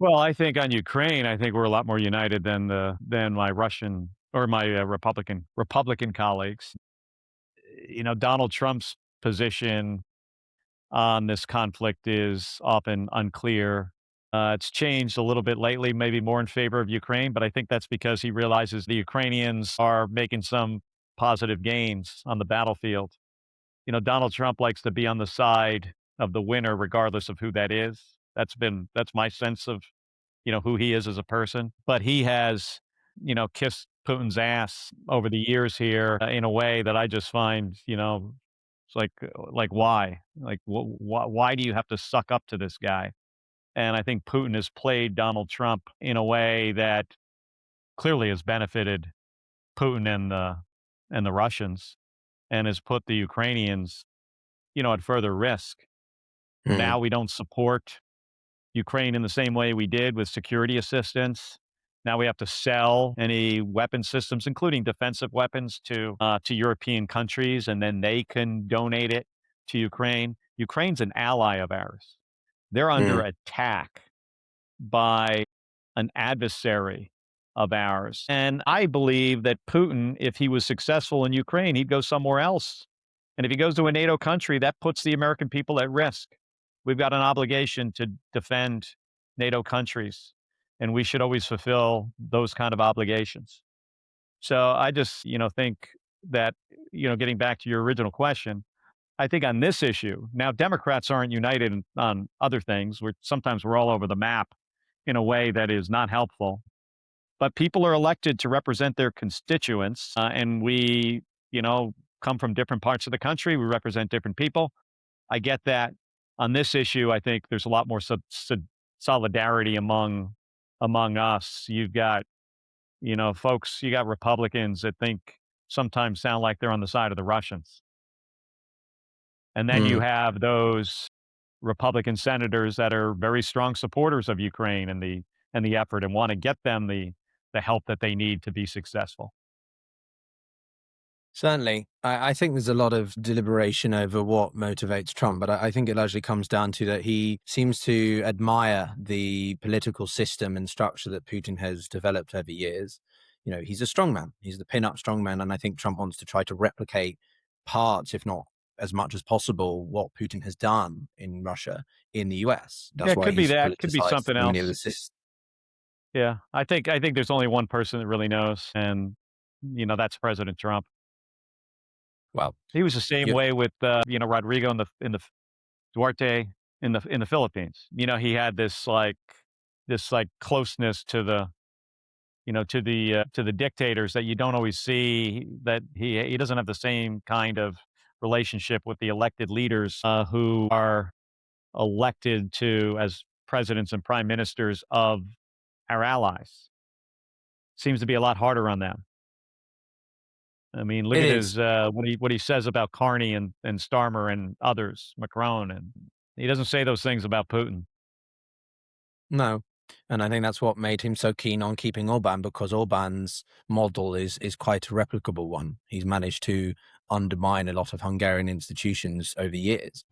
Well, I think on Ukraine, I think we're a lot more united than my Russian or my Republican colleagues. Donald Trump's position on this conflict is often unclear. It's changed a little bit lately, maybe more in favor of Ukraine, but I think that's because he realizes the Ukrainians are making some positive gains on the battlefield. Donald Trump likes to be on the side of the winner, regardless of who that is. That's my sense of who he is as a person. But he has, kissed Putin's ass over the years here in a way that I just find, it's like why? Like, why do you have to suck up to this guy? And I think Putin has played Donald Trump in a way that clearly has benefited Putin and the Russians, and has put the Ukrainians, at further risk. Hmm. Now we don't support Ukraine in the same way we did with security assistance. Now we have to sell any weapon systems, including defensive weapons, to European countries, and then they can donate it to Ukraine. Ukraine's an ally of ours. They're under Hmm. attack by an adversary of ours. And I believe that Putin, if he was successful in Ukraine, he'd go somewhere else. And if he goes to a NATO country, that puts the American people at risk. We've got an obligation to defend NATO countries, and we should always fulfill those kind of obligations. So I just, think that, getting back to your original question, I think on this issue, now Democrats aren't united on other things. Sometimes we're all over the map in a way that is not helpful. But people are elected to represent their constituents, and we, come from different parts of the country. We represent different people. I get that. On this issue, I think there's a lot more solidarity among us. You've got, folks. You got Republicans that sometimes sound like they're on the side of the Russians, and then you Hmm. have those Republican senators that are very strong supporters of Ukraine and the effort and want to get them the help that they need to be successful. Certainly. I think there's a lot of deliberation over what motivates Trump, but I think it largely comes down to that he seems to admire the political system and structure that Putin has developed over years. He's a strongman. He's the pin-up strongman, and I think Trump wants to try to replicate parts, if not as much as possible, what Putin has done in Russia in the US. Yeah, That's it why could be he's that. Could be politicized something so many of else. the systems. Yeah, I think there's only one person that really knows, and that's President Trump. Well, He was the same you, way with Rodrigo in the Duarte in the Philippines. He had this like closeness to the dictators that you don't always see. That he doesn't have the same kind of relationship with the elected leaders who are elected to as presidents and prime ministers of our allies. Seems to be a lot harder on them. I mean, look it at is. his what he says about Carney and Starmer and others, Macron, and he doesn't say those things about Putin. No. And I think that's what made him so keen on keeping Orban, because Orban's model is quite a replicable one. He's managed to undermine a lot of Hungarian institutions over years.